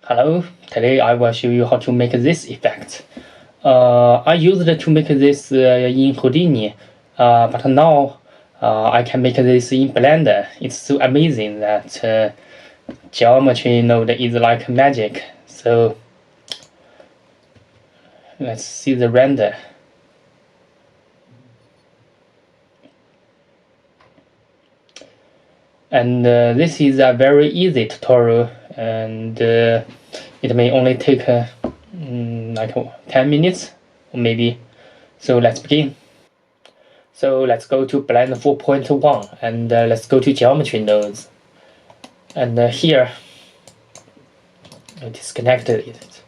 Hello, today I will show you how to make this effect. I used to make this in Houdini, but now I can make this in Blender. It's so amazing that geometry node is like magic. So let's see the render. And this is a very easy tutorial, and it may only take like 10 minutes or maybe. So let's begin. So let's go to Blender 4.1 and let's go to geometry nodes. And here I disconnected it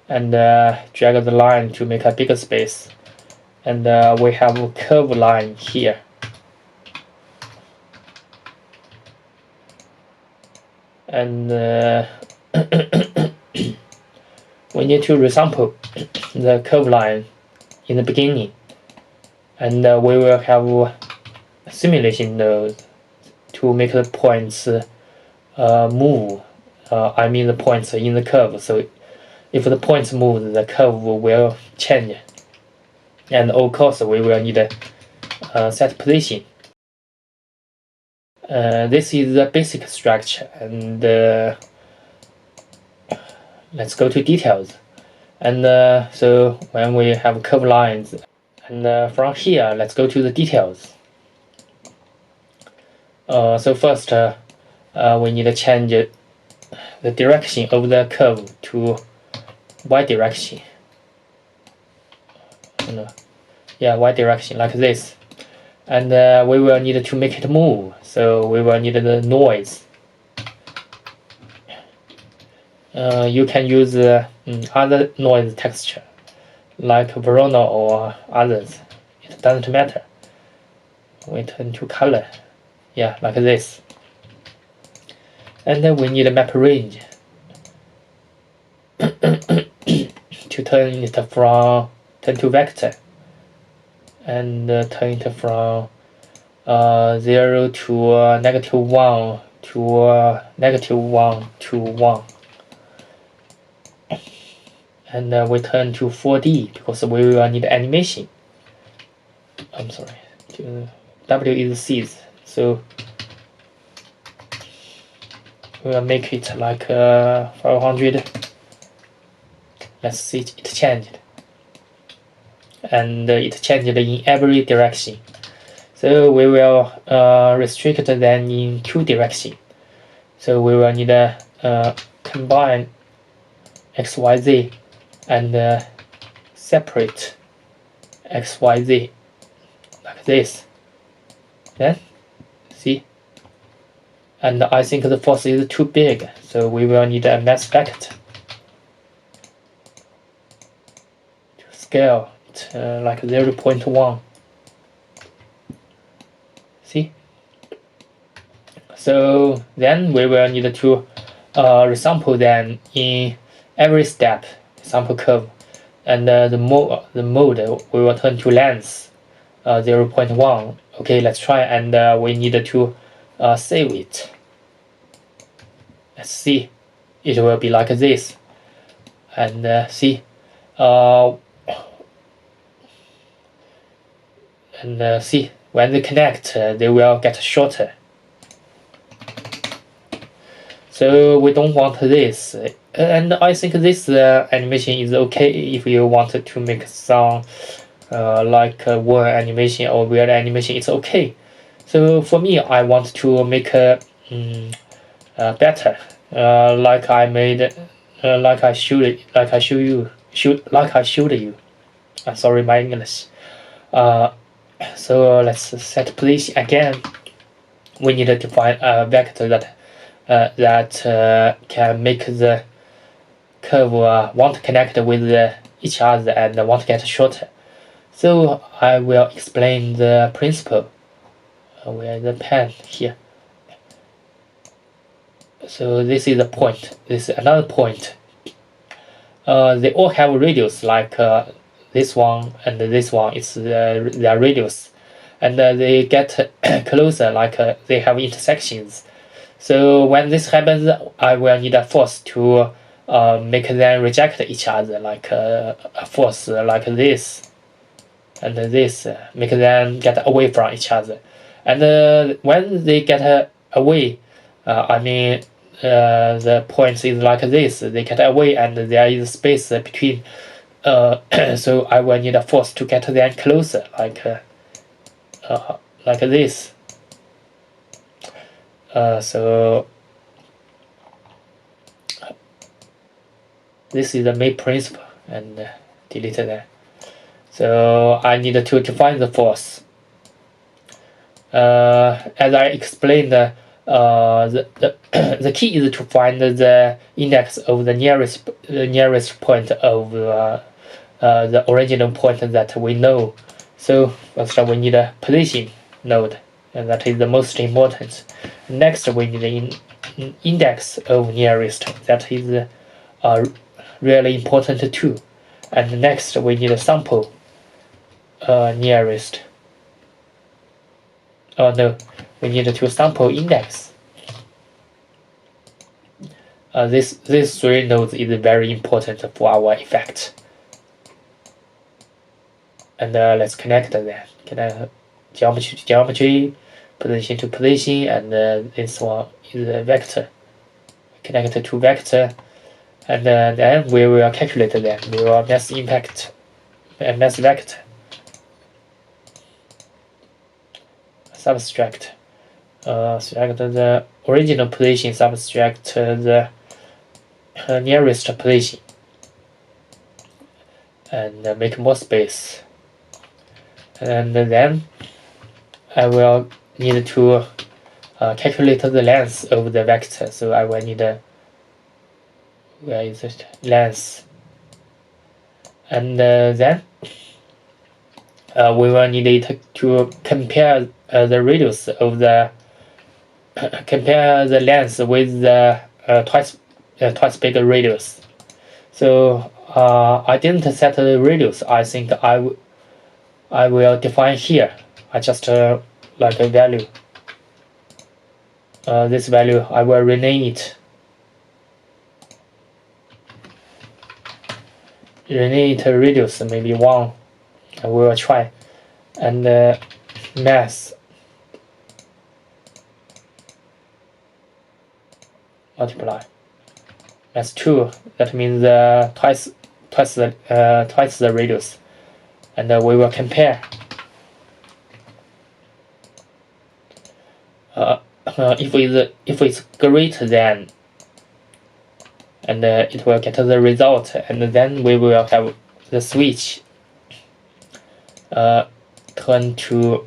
and drag the line to make a bigger space. And we have a curve line here. And we need to resample the curve line in the beginning. And we will have a simulation node to make the points move. I mean the points in the curve. So if the points move, the curve will change. And of course, we will need a set position. This is the basic structure, and let's go to details. And so when we have curve lines, and from here, let's go to the details. So first, we need to change the direction of the curve to y direction. Yeah, y direction like this. And we will need to make it move, so we will need the noise. You can use other noise texture like Verona or others. It doesn't matter. We turn to color, yeah, like this. And then we need a map range to turn to vector, and turn it from 0 to -1 to -1 to 1. And we turn to 4D because we will need animation. I'm sorry, W is seeds, so we will make it like 500. Let's see, it changed. And it changed in every direction. So we will restrict them in 2 directions. So we will need to combine XYZ and separate XYZ like this. Then see, and I think the force is too big, so we will need a mass vector to scale it like 0.1. See? So then we will need to resample them in every step, sample curve, and the mode we will turn to length 0.1. Okay, let's try, and we need to save it. Let's see, it will be like this. And see, see, when they connect, they will get shorter. So we don't want this, and I think this animation is okay if you wanted to make some like word animation or weird animation. It's okay. So for me, I want to make better, like I made, like I showed you. Sorry, my English. So let's set position again. We need to define a vector that can make the curve want to connect with each other and want to get shorter. So I will explain the principle. Where the pen here. So this is a point. This is another point. They all have radius, like this one and this one. It's their radius, and they get closer, like they have intersections. So when this happens, I will need a force to make them reject each other, like a force like this and this, make them get away from each other. And when they get away, I mean the point is like this, they get away and there is space between, so I will need a force to get them closer, like this. So this is the main principle, and delete that. So I need to define the force. As I explained, the key is to find the index of the nearest point of the original point that we know. So first we need a position node, and that is the most important. Next we need the index of nearest, that is really important too. And next we need a sample nearest. Oh no, we need to sample index. These three nodes is very important for our effect. And let's connect them. Connect geometry to geometry, position to position, and this one is a vector. Connect to vector, and then we will calculate them. We will mass impact and mass vector. Subtract. Select the original position, subtract the nearest position, and make more space. And then I will need to calculate the length of the vector. So I will need where is it? Length. And then we will need it to compare the radius of the compare the length with the twice bigger radius. So I didn't set the radius. I think I will define here. I just like a value. This value I will rename it. Rename it radius, maybe 1. We will try. And mass multiply. Mass 2. That means twice the radius. And we will compare. If it's greater than, and it will get the result, and then we will have the switch turn to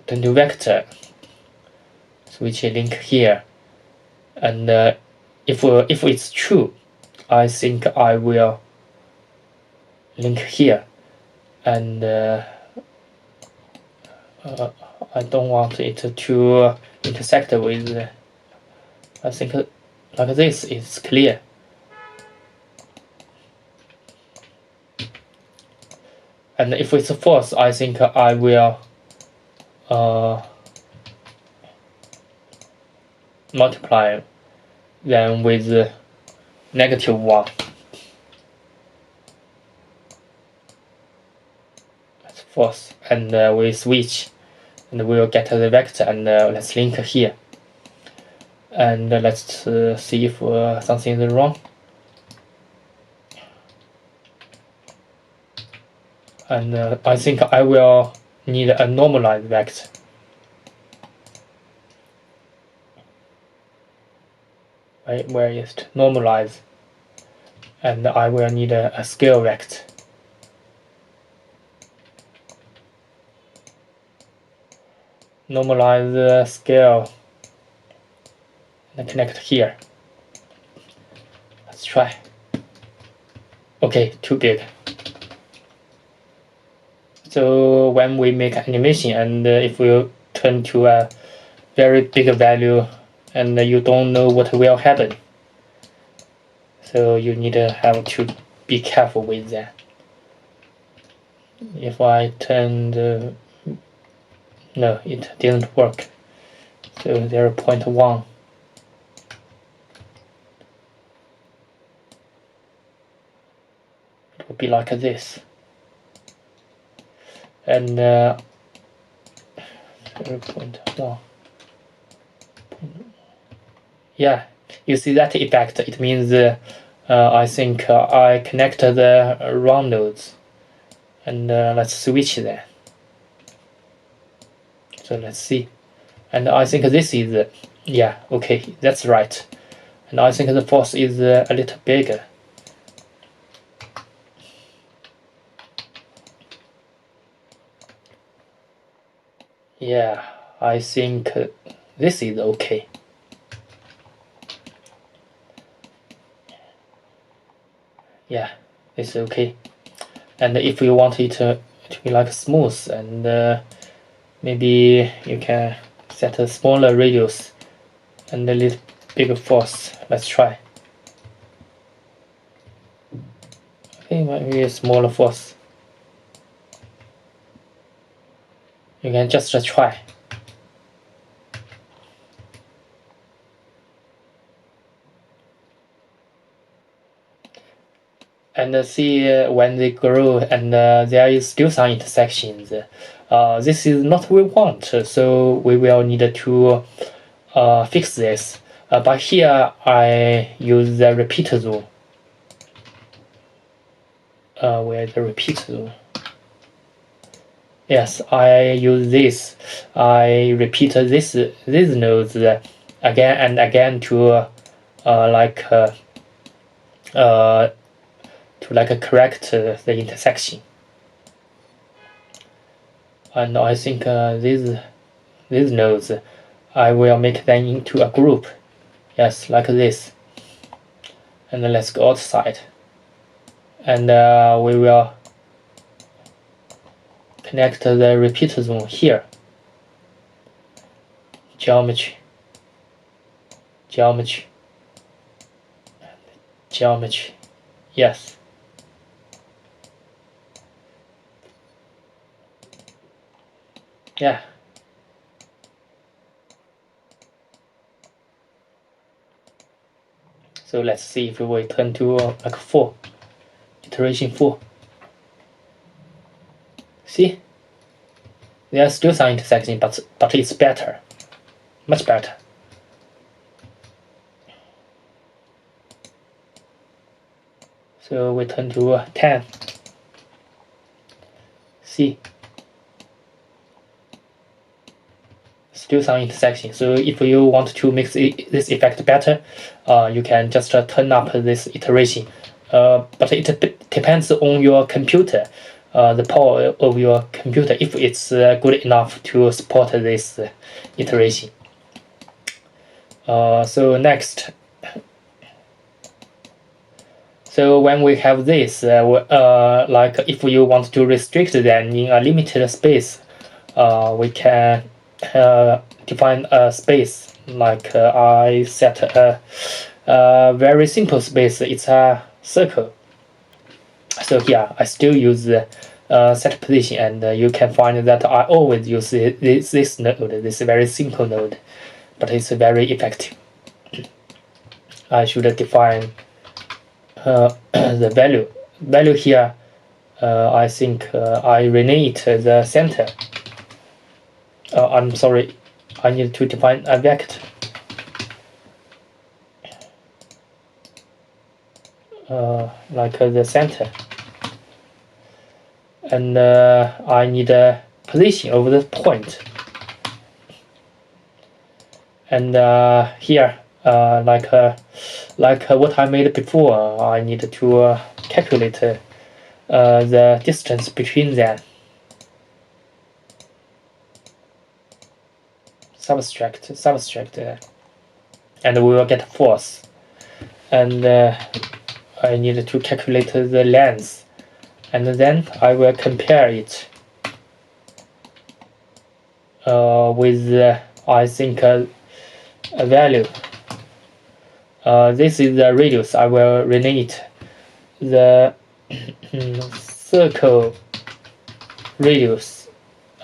vector, switch link here, and if it's true, I think I will link here, and I don't want it to intersect with. I think like this is clear. And if it's false, I think I will multiply them with -1. That's false, and we switch, and we will get the vector, and let's link here, and let's see if something is wrong. And I think I will need a normalized vector. Where is it? Normalize. And I will need a scale vector. Normalize the scale and connect here. Let's try. Okay, too big. So when we make animation, and if we turn to a very big value, and you don't know what will happen, so you need to have to be careful with that. If I turn no, it didn't work. So 0.1. will be like this. And 0.1. Yeah, you see that effect. It means I think I connect the wrong nodes. And let's switch that. So let's see. And I think this is, yeah, okay, that's right. And I think the force is a little bigger. Yeah, I think this is okay. Yeah, it's okay. And if you want it to be like smooth, and maybe you can set a smaller radius and a little bigger force. Let's try. Okay, maybe a smaller force. You can just try. And see when they grow, and there is still some intersections. This is not what we want, so we will need to fix this. But here I use the repeater rule. Where the repeater rule? Yes, I use this. I repeat these nodes again and again to correct the intersection. And I think these nodes, I will make them into a group. Yes, like this. And let's go outside. And we will connect the repeater zone here. Geometry. Geometry. Geometry. Yes. Yeah. So let's see if we turn to like 4. Iteration 4. See? There's still some intersection, but it's better. Much better. So we turn to 10. See? Still some intersection. So if you want to make this effect better, you can just turn up this iteration. But it depends on your computer, the power of your computer, if it's good enough to support this iteration. So next. So when we have this, like if you want to restrict them in a limited space, we can define a space. Like I set a very simple space. It's a circle. So here I still use set position, and you can find that I always use this node, this very simple node, but it's very effective. I should define the value here. I think I rename it the center. I'm sorry, I need to define a vector. Like the center. And I need a position of the point. And here, like what I made before, I need to calculate the distance between them. Subtract, and we will get force. And I need to calculate the length, and then I will compare it with I think a value. This is the radius. I will rename it the circle radius,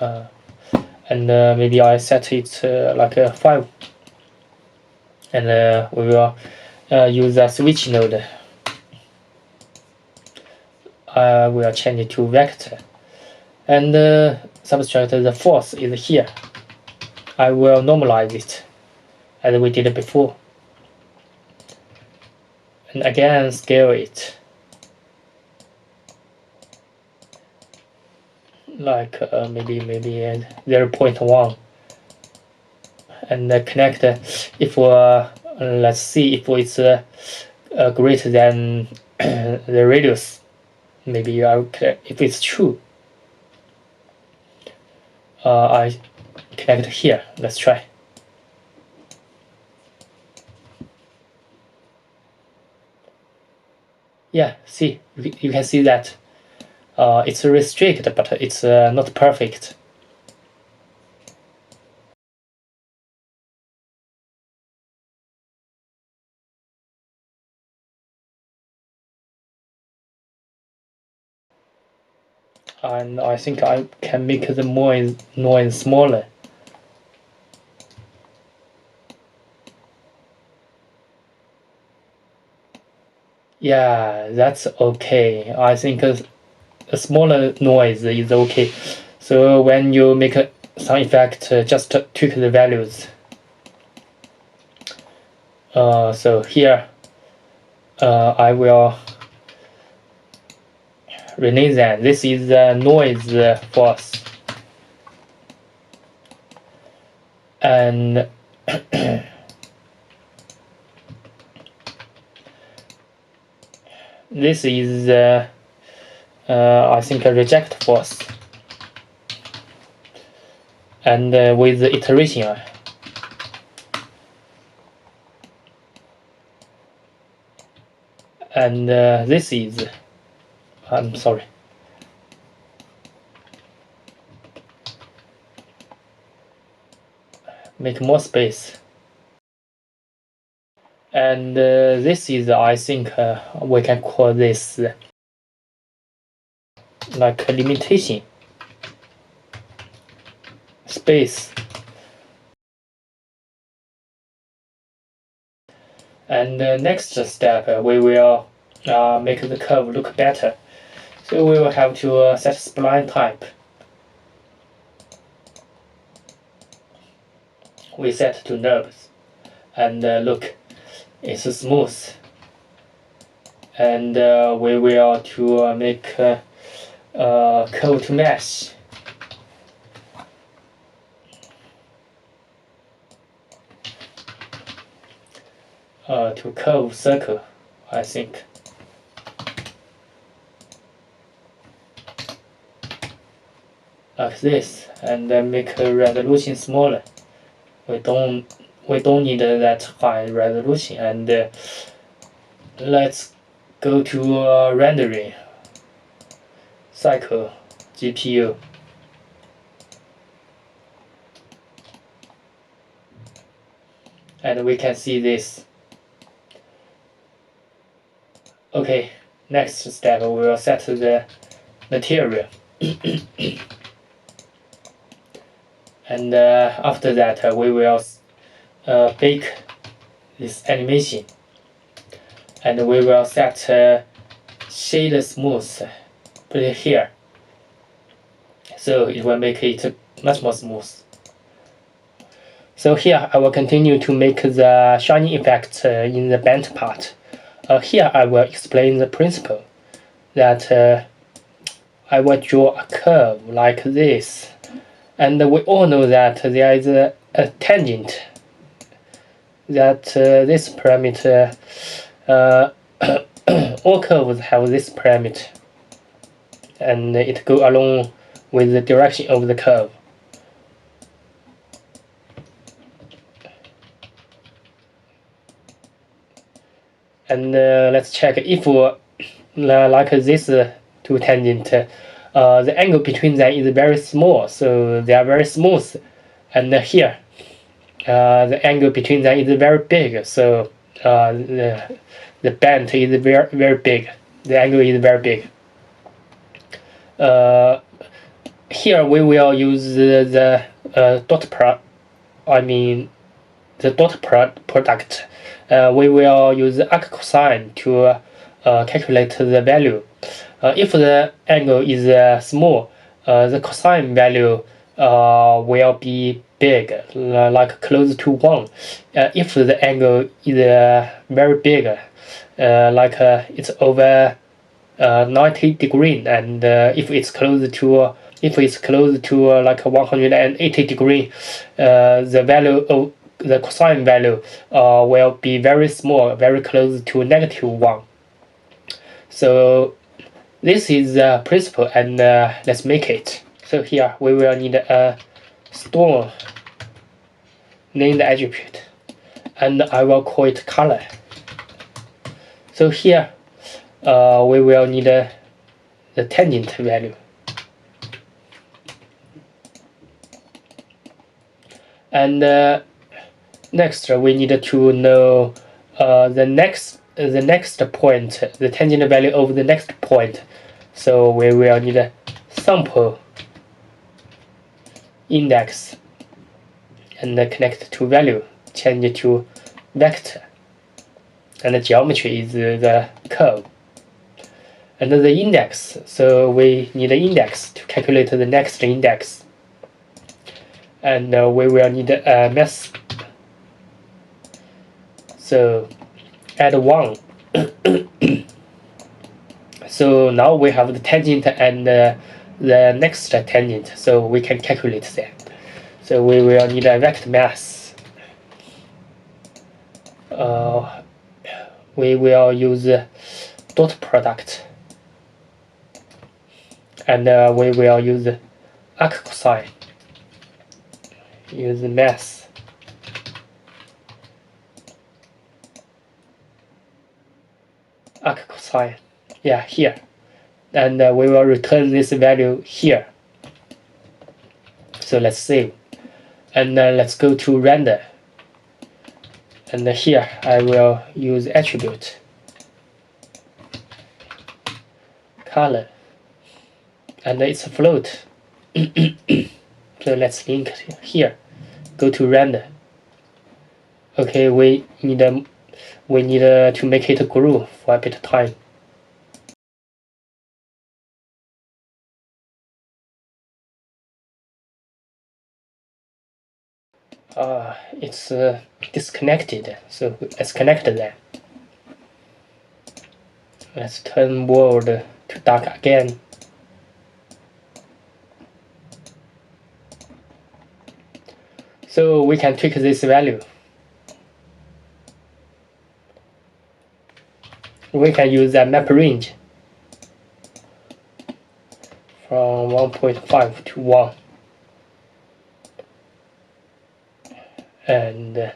and maybe I set it like a 5, and we will use a switch node. I will change it to vector, and subtract the force is here. I will normalize it as we did before, and again scale it like maybe 0.1, and connect if let's see if it's greater than the radius. Maybe if it's true, I connect here. Let's try. Yeah, see, you can see that it's restricted, but it's not perfect. And I think I can make the noise smaller. Yeah, that's okay. I think a smaller noise is okay. So when you make a sound effect, just tweak the values. So here I will rename that. This is the noise force, and this is I think a reject force, and with the iteration. And this is, I'm sorry, make more space. And this is, I think we can call this like a limitation space. And next step, we will make the curve look better. So we will have to set spline type. We set to NURBS, and look, it's smooth. And we will to make curve to mesh. To curve circle, I think. Like this, and then make a resolution smaller. We don't need that high resolution, and let's go to rendering cycle GPU. And we can see this. Okay, next step, we will set the material. And after that, we will bake this animation, and we will set shade smooth, put it here, so it will make it much more smooth. So here I will continue to make the shining effect in the bent part. Here I will explain the principle that I will draw a curve like this, and we all know that there is a tangent, that this parameter, all curves have this parameter, and it goes along with the direction of the curve. And let's check if like this two tangent, the angle between them is very small, so they are very smooth. And here the angle between them is very big, so the bend is very big, the angle is very big. Here we will use the dot product. We will use the arc cosine to calculate the value. If the angle is small, the cosine value will be big, like close to 1. If the angle is very big, like it's over 90 degrees, and if it's close to like 180 degrees, the value of the cosine value will be very small, very close to -1. So this is the principle, and let's make it. So here we will need a storm named attribute, and I will call it color. So here we will need the tangent value, and next we need to know the next point, the tangent value of the next point. So we will need a sample index and connect to value, change it to vector, and the geometry is the curve. And the index, so we need an index to calculate the next index, and we will need a mass. So add 1. So now we have the tangent and the next tangent, so we can calculate that. So we will need a vector mass. We will use dot product, and we will use arc cosine. Use mass. Arc cosine, yeah, here, and we will return this value here. So let's save, and let's go to render, and here I will use attribute color, and it's a float. So let's link here, go to render. Okay, we need to make it grow for a bit of time. It's disconnected, so let's connect that. Let's turn world to dark again. So we can tweak this value. We can use a map range from 1.5 to 1, and let's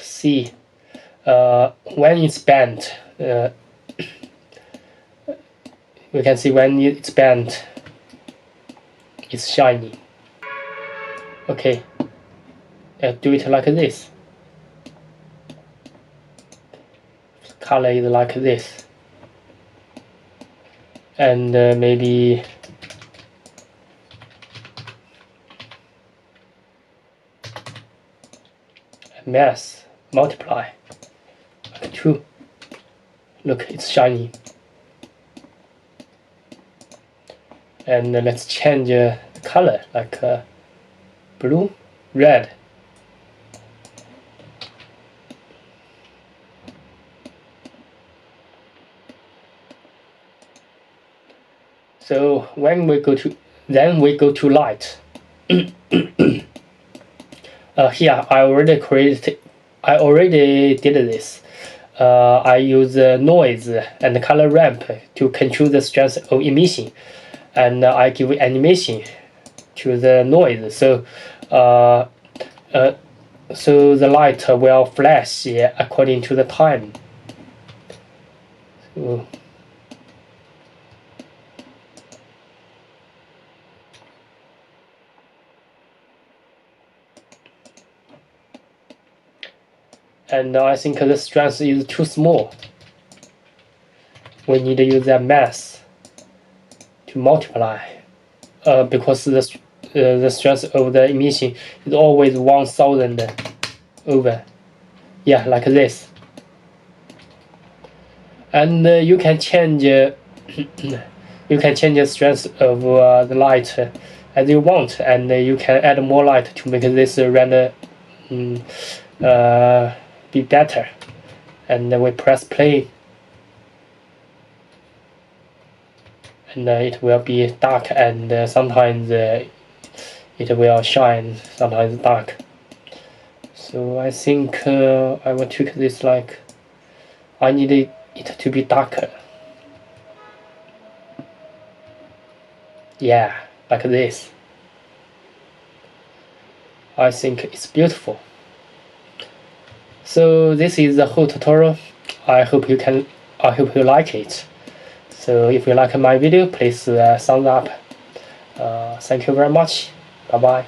see when it's bent. We can see when it's bent, it's shiny. Okay, do it like this. Color is like this, and maybe mass multiply like 2. Look, it's shiny. And let's change the color like blue, red. So when we go to light. Here I already did this. I use noise and color ramp to control the strength of emission, and I give animation to the noise. So the light will flash according to the time. So, and I think the strength is too small. We need to use that mass to multiply, because the strength of the emission is always 1000 over, yeah, like this. and you can change you can change the strength of the light as you want, and you can add more light to make this render be better. And we press play, and it will be dark, and sometimes it will shine, sometimes dark. So I think I will tweak this, like I need it to be darker. Yeah, like this. I think it's beautiful. So this is the whole tutorial. I hope you like it. So if you like my video, please thumbs up. Thank you very much. Bye bye.